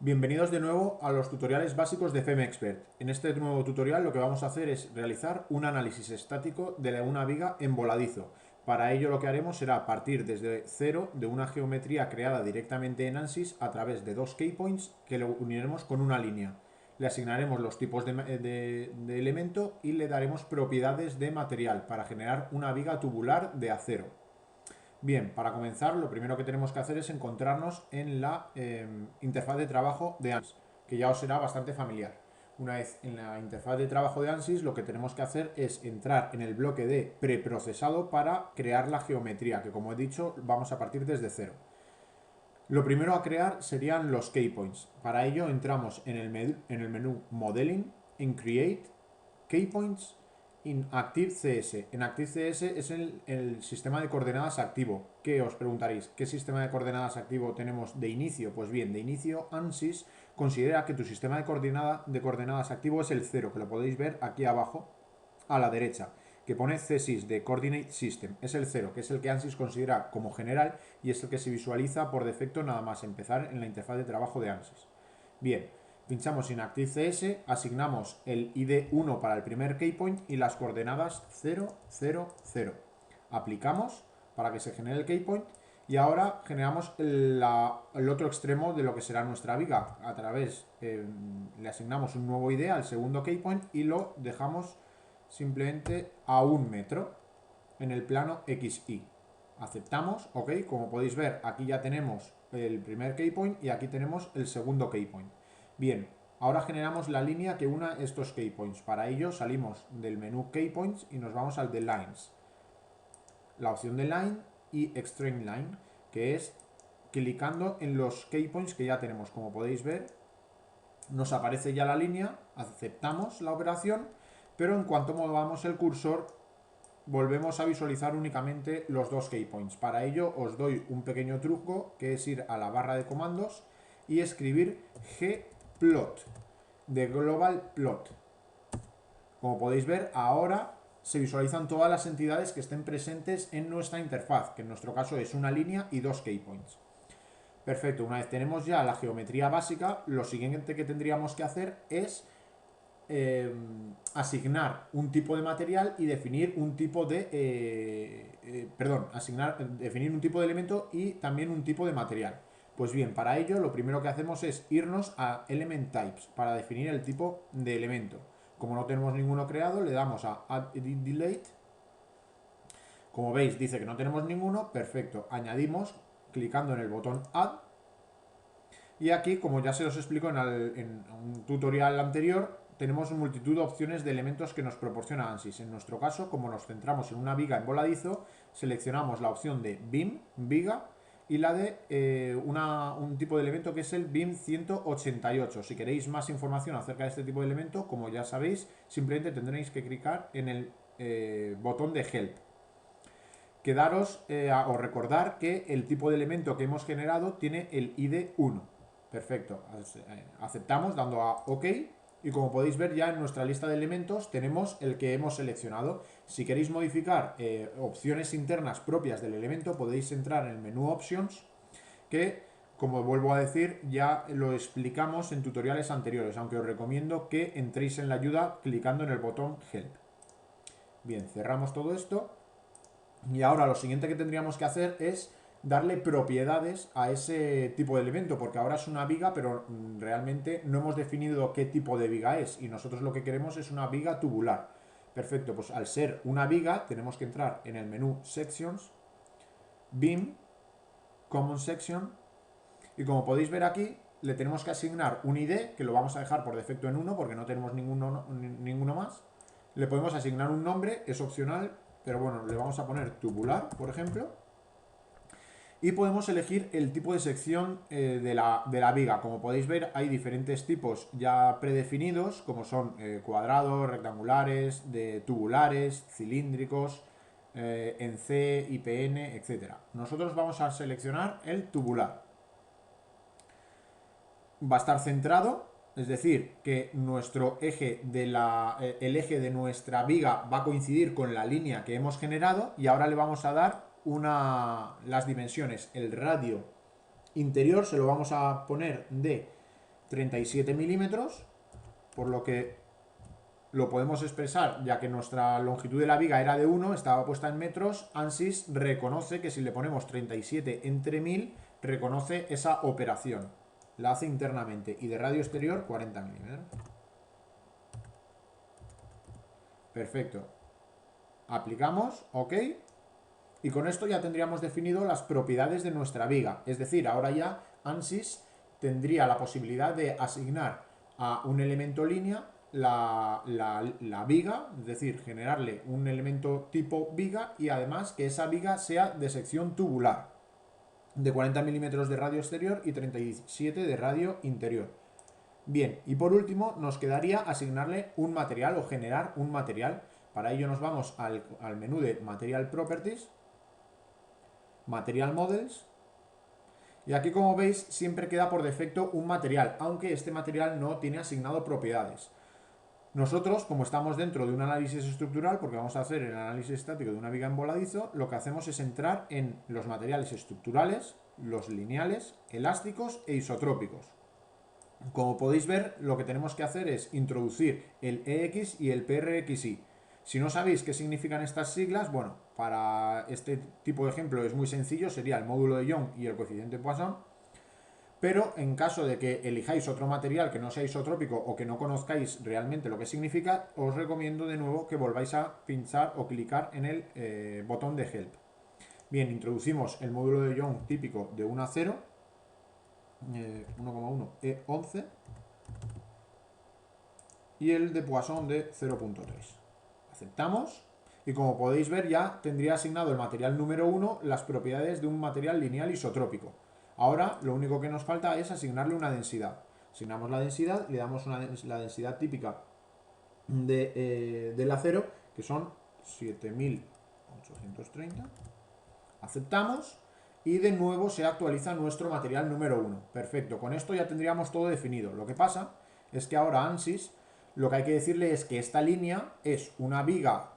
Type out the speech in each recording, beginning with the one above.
Bienvenidos de nuevo a los tutoriales básicos de FEMEXPERT. En este nuevo tutorial lo que vamos a hacer es realizar un análisis estático de una viga en voladizo. Para ello lo que haremos será partir desde cero de una geometría creada directamente en ANSYS a través de dos keypoints que lo uniremos con una línea. Le asignaremos los tipos de elemento y le daremos propiedades de material para generar una viga tubular de acero. Bien, para comenzar lo primero que tenemos que hacer es encontrarnos en la interfaz de trabajo de ANSYS, que ya os será bastante familiar. Una vez en la interfaz de trabajo de ANSYS lo que tenemos que hacer es entrar en el bloque de preprocesado para crear la geometría, que como he dicho vamos a partir desde cero. Lo primero a crear serían los keypoints. Para ello entramos en el menú Modeling, en Create, Keypoints, en ActiveCS. En ActiveCS es el sistema de coordenadas activo. ¿Qué os preguntaréis? ¿Qué sistema de coordenadas activo tenemos de inicio? Pues bien, de inicio ANSYS considera que tu sistema de coordenadas activo es el 0, que lo podéis ver aquí abajo a la derecha, que pone CSYS de Coordinate System. Es el 0, que es el que ANSYS considera como general y es el que se visualiza por defecto nada más empezar en la interfaz de trabajo de ANSYS. Bien, pinchamos en ActiveCS, asignamos el ID 1 para el primer keypoint y las coordenadas 0, 0, 0. Aplicamos para que se genere el keypoint y ahora generamos el otro extremo de lo que será nuestra viga. A través, le asignamos un nuevo ID al segundo keypoint y lo dejamos simplemente a 1 metro en el plano XY. Aceptamos, ok, como podéis ver aquí ya tenemos el primer keypoint y aquí tenemos el segundo keypoint. Bien, ahora generamos la línea que una estos keypoints. Para ello salimos del menú Keypoints y nos vamos al de Lines. La opción de Line y Extreme Line, que es clicando en los keypoints que ya tenemos. Como podéis ver, nos aparece ya la línea, aceptamos la operación, pero en cuanto movamos el cursor volvemos a visualizar únicamente los dos keypoints. Para ello os doy un pequeño truco, que es ir a la barra de comandos y escribir gplot de global plot. Como podéis ver, ahora se visualizan todas las entidades que estén presentes en nuestra interfaz, que en nuestro caso es una línea y dos keypoints. Perfecto, una vez tenemos ya la geometría básica, lo siguiente que tendríamos que hacer es asignar un tipo de material y definir un tipo de definir un tipo de elemento y también un tipo de material. Pues bien, para ello lo primero que hacemos es irnos a Element Types para definir el tipo de elemento. Como no tenemos ninguno creado, le damos a Add Edit Delete. Como veis dice que no tenemos ninguno, perfecto, añadimos clicando en el botón Add. Y aquí, como ya se os explicó en un tutorial anterior, tenemos multitud de opciones de elementos que nos proporciona ANSYS. En nuestro caso, como nos centramos en una viga en voladizo, seleccionamos la opción de BIM, viga, y la de un tipo de elemento que es el BIM 188. Si queréis más información acerca de este tipo de elemento, como ya sabéis, simplemente tendréis que clicar en el botón de Help. Quedaros o recordar que el tipo de elemento que hemos generado tiene el ID 1. Perfecto, aceptamos dando a OK y como podéis ver ya en nuestra lista de elementos tenemos el que hemos seleccionado. Si queréis modificar opciones internas propias del elemento podéis entrar en el menú Options, que como vuelvo a decir ya lo explicamos en tutoriales anteriores, aunque os recomiendo que entréis en la ayuda clicando en el botón Help. Bien, cerramos todo esto y ahora lo siguiente que tendríamos que hacer es darle propiedades a ese tipo de elemento, porque ahora es una viga, pero realmente no hemos definido qué tipo de viga es, y nosotros lo que queremos es una viga tubular. Perfecto, pues al ser una viga tenemos que entrar en el menú Sections, BIM, Common Section, y como podéis ver aquí, le tenemos que asignar un ID, que lo vamos a dejar por defecto en 1, porque no tenemos ninguno más. Le podemos asignar un nombre, es opcional, pero bueno, le vamos a poner tubular, por ejemplo. Y podemos elegir el tipo de sección de la viga. Como podéis ver, hay diferentes tipos ya predefinidos, como son cuadrados, rectangulares, de tubulares, cilíndricos, en C, IPN, etc. Nosotros vamos a seleccionar el tubular. Va a estar centrado, es decir, que nuestro eje el eje de nuestra viga va a coincidir con la línea que hemos generado y ahora le vamos a dar las dimensiones. El radio interior se lo vamos a poner de 37 milímetros, por lo que lo podemos expresar, ya que nuestra longitud de la viga era de 1, estaba puesta en metros. ANSYS reconoce que si le ponemos 37 entre 1000, reconoce esa operación. La hace internamente. Y de radio exterior, 40 milímetros. Perfecto. Aplicamos, OK. Y con esto ya tendríamos definido las propiedades de nuestra viga. Es decir, ahora ya ANSYS tendría la posibilidad de asignar a un elemento línea la viga, es decir, generarle un elemento tipo viga y además que esa viga sea de sección tubular, de 40 milímetros de radio exterior y 37 de radio interior. Bien, y por último nos quedaría asignarle un material o generar un material. Para ello nos vamos al menú de Material Properties, Material Models, y aquí, como veis, siempre queda por defecto un material, aunque este material no tiene asignado propiedades. Nosotros, como estamos dentro de un análisis estructural, porque vamos a hacer el análisis estático de una viga en voladizo, lo que hacemos es entrar en los materiales estructurales, los lineales, elásticos e isotrópicos. Como podéis ver, lo que tenemos que hacer es introducir el EX y el PRXY. Si no sabéis qué significan estas siglas, bueno, para este tipo de ejemplo es muy sencillo, sería el módulo de Young y el coeficiente Poisson. Pero en caso de que elijáis otro material que no sea isotrópico o que no conozcáis realmente lo que significa, os recomiendo de nuevo que volváis a pinchar o clicar en el botón de Help. Bien, introducimos el módulo de Young típico de 1 a 0, 1,1 E11, y el de Poisson de 0,3. Aceptamos. Y como podéis ver, ya tendría asignado el material número 1 las propiedades de un material lineal isotrópico. Ahora lo único que nos falta es asignarle una densidad. Asignamos la densidad, le damos la densidad típica del acero, que son 7830. Aceptamos y de nuevo se actualiza nuestro material número 1. Perfecto, con esto ya tendríamos todo definido. Lo que pasa es que ahora ANSYS lo que hay que decirle es que esta línea es una viga,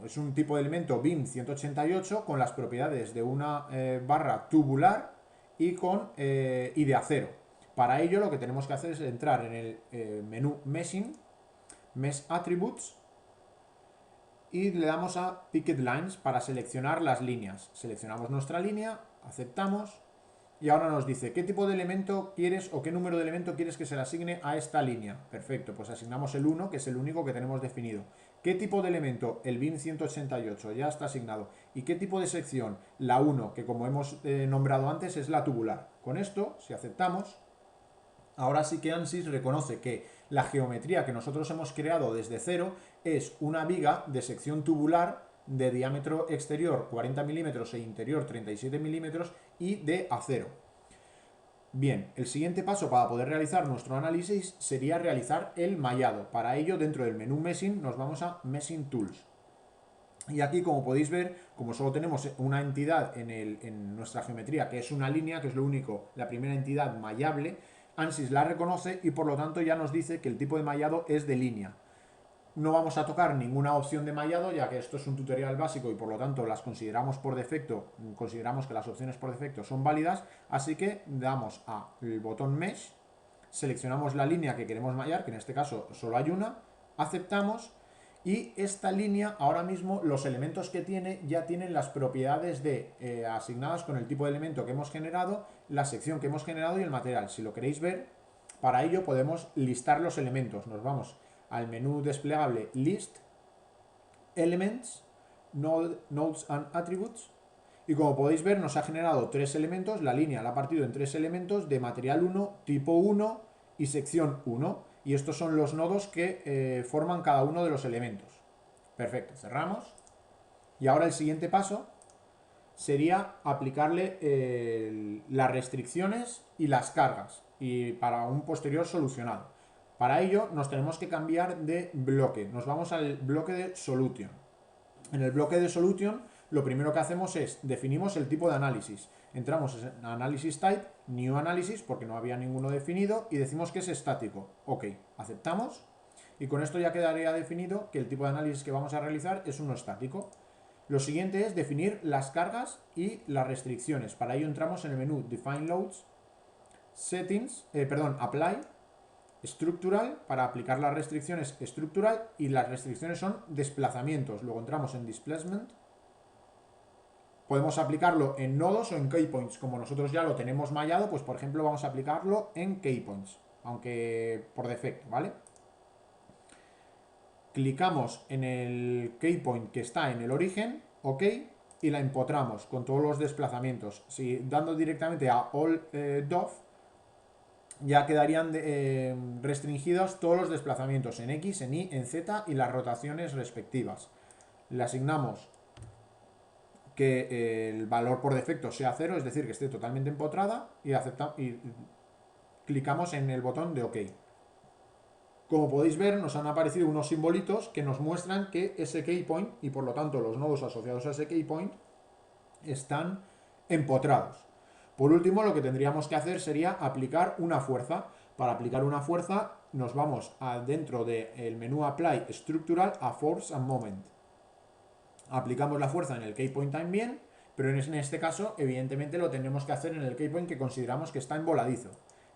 es un tipo de elemento BIM 188 con las propiedades de una barra tubular y de acero. Para ello lo que tenemos que hacer es entrar en el menú Meshing, Mesh Attributes, y le damos a Picket Lines para seleccionar las líneas. Seleccionamos nuestra línea, aceptamos, y ahora nos dice qué tipo de elemento quieres o qué número de elemento quieres que se le asigne a esta línea. Perfecto, pues asignamos el 1, que es el único que tenemos definido. ¿Qué tipo de elemento? El BIM 188, ya está asignado. ¿Y qué tipo de sección? La 1, que como hemos nombrado antes es la tubular. Con esto, si aceptamos, ahora sí que ANSYS reconoce que la geometría que nosotros hemos creado desde cero es una viga de sección tubular de diámetro exterior 40 milímetros e interior 37 milímetros y de acero. Bien, el siguiente paso para poder realizar nuestro análisis sería realizar el mallado. Para ello, dentro del menú Meshing nos vamos a Meshing Tools. Y aquí, como podéis ver, como solo tenemos una entidad en nuestra geometría, que es una línea, que es lo único, la primera entidad mallable, ANSYS la reconoce y por lo tanto ya nos dice que el tipo de mallado es de línea. No vamos a tocar ninguna opción de mallado, ya que esto es un tutorial básico y por lo tanto las consideramos por defecto, consideramos que las opciones por defecto son válidas, así que damos al botón Mesh, seleccionamos la línea que queremos mallar, que en este caso solo hay una, aceptamos, y esta línea ahora mismo los elementos que tiene ya tienen las propiedades asignadas con el tipo de elemento que hemos generado, la sección que hemos generado y el material. Si lo queréis ver, para ello podemos listar los elementos. Nos vamos al menú desplegable List, Elements, Nodes and Attributes, y como podéis ver nos ha generado 3 elementos, la línea la ha partido en 3 elementos de material 1, tipo 1 y sección 1, y estos son los nodos que forman cada uno de los elementos. Perfecto, cerramos. Y ahora el siguiente paso sería aplicarle las restricciones y las cargas, y para un posterior solucionado. Para ello nos tenemos que cambiar de bloque. Nos vamos al bloque de Solution. En el bloque de Solution lo primero que hacemos es definimos el tipo de análisis. Entramos en Analysis Type, New Analysis, porque no había ninguno definido, y decimos que es estático. OK, aceptamos. Y con esto ya quedaría definido que el tipo de análisis que vamos a realizar es uno estático. Lo siguiente es definir las cargas y las restricciones. Para ello entramos en el menú Define Loads, apply structural para aplicar las restricciones estructural, y las restricciones son desplazamientos. Luego entramos en displacement. Podemos aplicarlo en nodos o en keypoints. Como nosotros ya lo tenemos mallado, pues por ejemplo vamos a aplicarlo en keypoints, aunque por defecto, ¿vale? Clicamos en el keypoint que está en el origen, ok, y la empotramos con todos los desplazamientos. Si dando directamente a all dov, ya quedarían restringidos todos los desplazamientos en X, en Y, en Z y las rotaciones respectivas. Le asignamos que el valor por defecto sea 0, es decir, que esté totalmente empotrada, y clicamos en el botón de OK. Como podéis ver, nos han aparecido unos simbolitos que nos muestran que ese keypoint, y por lo tanto los nodos asociados a ese keypoint, están empotrados. Por último, lo que tendríamos que hacer sería aplicar una fuerza. Para aplicar una fuerza, nos vamos dentro del menú Apply Structural a Force and Moment. Aplicamos la fuerza en el keypoint también, pero en este caso, evidentemente, lo tendremos que hacer en el keypoint que consideramos que está en voladizo.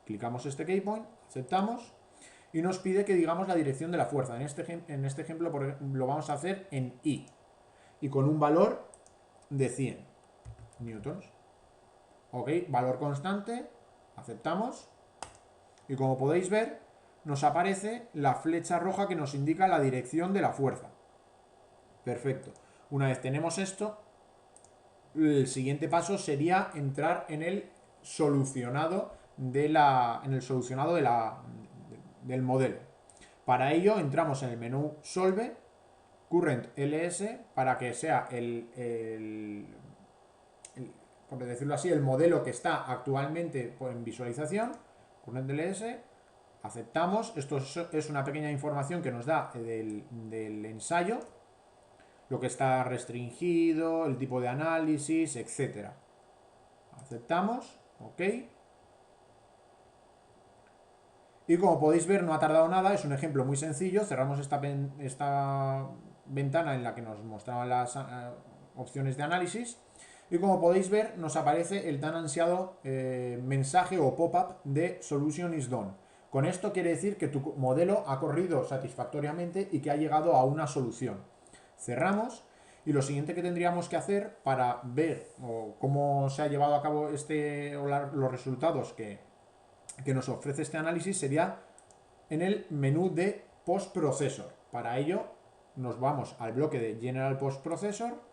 Clicamos este keypoint, aceptamos, y nos pide que digamos la dirección de la fuerza. En este ejemplo lo vamos a hacer en I, y con un valor de 100 newtons. Ok, valor constante, aceptamos, y como podéis ver, nos aparece la flecha roja que nos indica la dirección de la fuerza. Perfecto. Una vez tenemos esto, el siguiente paso sería entrar en el solucionado del modelo. Para ello entramos en el menú Solve, Current LS, para que sea por decirlo así, el modelo que está actualmente en visualización. Current LS, aceptamos. Esto es una pequeña información que nos da del ensayo, lo que está restringido, el tipo de análisis, etc. Aceptamos, ok. Y como podéis ver, no ha tardado nada, es un ejemplo muy sencillo. Cerramos esta ventana en la que nos mostraban las opciones de análisis. Y como podéis ver, nos aparece el tan ansiado mensaje o pop-up de Solution is done. Con esto quiere decir que tu modelo ha corrido satisfactoriamente y que ha llegado a una solución. Cerramos, y lo siguiente que tendríamos que hacer para ver cómo se ha llevado a cabo los resultados que nos ofrece este análisis sería en el menú de Post Processor. Para ello nos vamos al bloque de General Post Processor,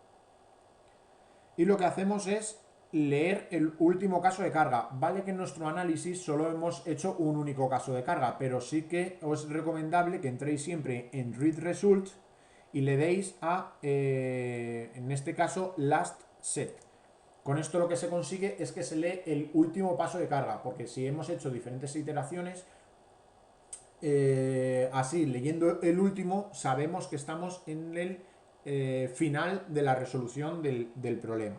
y lo que hacemos es leer el último caso de carga. Vale que en nuestro análisis solo hemos hecho un único caso de carga, pero sí que os es recomendable que entréis siempre en Read Result y le deis a, en este caso, Last Set. Con esto lo que se consigue es que se lee el último paso de carga, porque si hemos hecho diferentes iteraciones, así leyendo el último sabemos que estamos en el final de la resolución del problema.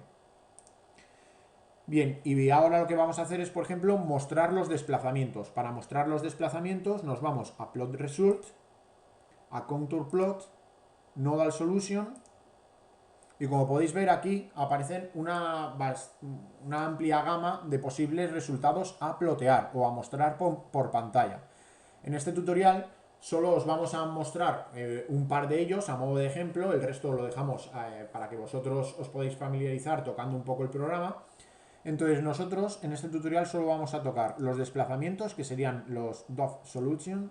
Bien, y ahora lo que vamos a hacer es, por ejemplo, mostrar los desplazamientos. Para mostrar los desplazamientos nos vamos a Plot Result, a Contour Plot, Nodal Solution, y como podéis ver aquí aparecen una amplia gama de posibles resultados a plotear o a mostrar por pantalla. En este tutorial solo os vamos a mostrar un par de ellos a modo de ejemplo, el resto lo dejamos para que vosotros os podáis familiarizar tocando un poco el programa. Entonces nosotros en este tutorial solo vamos a tocar los desplazamientos, que serían los Dov Solution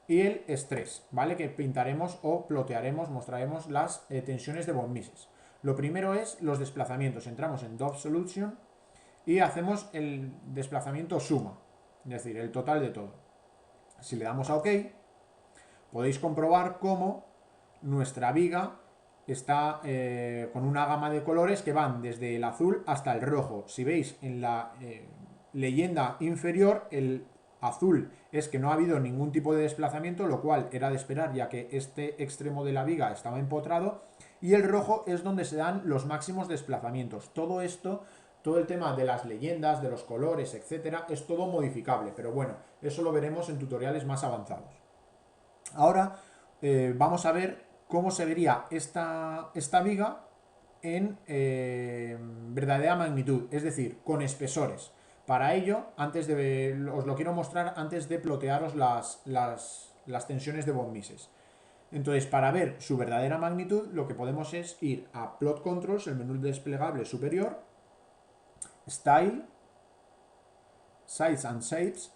y el estrés, ¿vale? Que pintaremos o plotearemos, mostraremos las tensiones de von Mises. Lo primero es los desplazamientos. Entramos en Dov Solution y hacemos el desplazamiento suma, es decir, el total de todo. Si le damos a OK, podéis comprobar cómo nuestra viga está con una gama de colores que van desde el azul hasta el rojo. Si veis en la leyenda inferior, el azul es que no ha habido ningún tipo de desplazamiento, lo cual era de esperar ya que este extremo de la viga estaba empotrado, y el rojo es donde se dan los máximos desplazamientos. Todo esto, todo el tema de las leyendas, de los colores, etcétera, es todo modificable, pero bueno, eso lo veremos en tutoriales más avanzados. Ahora vamos a ver cómo se vería esta viga en verdadera magnitud, es decir, con espesores. Para ello, os lo quiero mostrar antes de plotearos las tensiones de von Mises. Entonces, para ver su verdadera magnitud, lo que podemos es ir a Plot Controls, el menú desplegable superior, Style, Size and Shapes,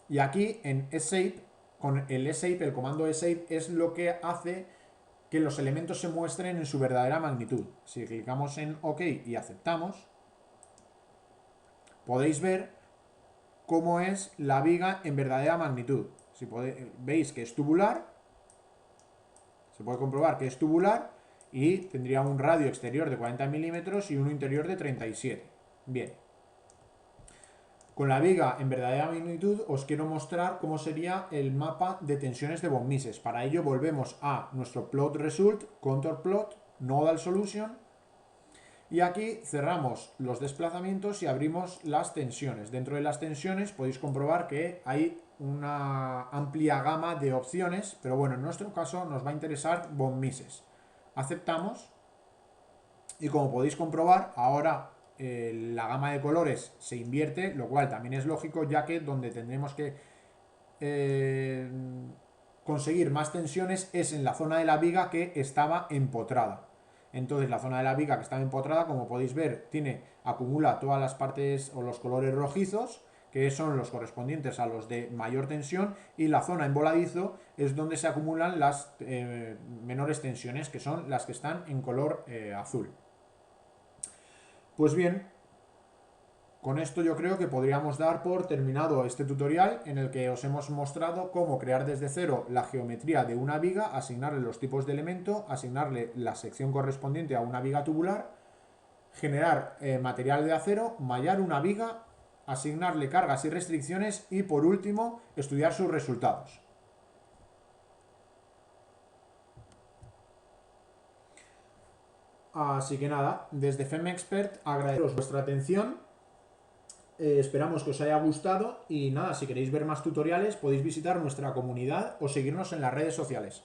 y aquí en shape, con el shape, el comando shape es lo que hace que los elementos se muestren en su verdadera magnitud. Si clicamos en OK y aceptamos, podéis ver cómo es la viga en verdadera magnitud. Si veis que es tubular, se puede comprobar que es tubular y tendría un radio exterior de 40 milímetros y uno interior de 37. Bien. Con la viga en verdadera magnitud os quiero mostrar cómo sería el mapa de tensiones de von Mises. Para ello volvemos a nuestro plot result, contour plot, nodal solution, y aquí cerramos los desplazamientos y abrimos las tensiones. Dentro de las tensiones podéis comprobar que hay una amplia gama de opciones, pero bueno, en nuestro caso nos va a interesar von Mises. Aceptamos y como podéis comprobar, ahora la gama de colores se invierte, lo cual también es lógico, ya que donde tendremos que conseguir más tensiones es en la zona de la viga que estaba empotrada. Entonces la zona de la viga que estaba empotrada, como podéis ver, acumula todas las partes o los colores rojizos, que son los correspondientes a los de mayor tensión, y la zona en voladizo es donde se acumulan las menores tensiones, que son las que están en color azul. Pues bien, con esto yo creo que podríamos dar por terminado este tutorial en el que os hemos mostrado cómo crear desde cero la geometría de una viga, asignarle los tipos de elemento, asignarle la sección correspondiente a una viga tubular, generar material de acero, mallar una viga, asignarle cargas y restricciones y por último estudiar sus resultados. Así que nada, desde FEMEXPERT agradeceros vuestra atención. Esperamos que os haya gustado y nada, si queréis ver más tutoriales podéis visitar nuestra comunidad o seguirnos en las redes sociales.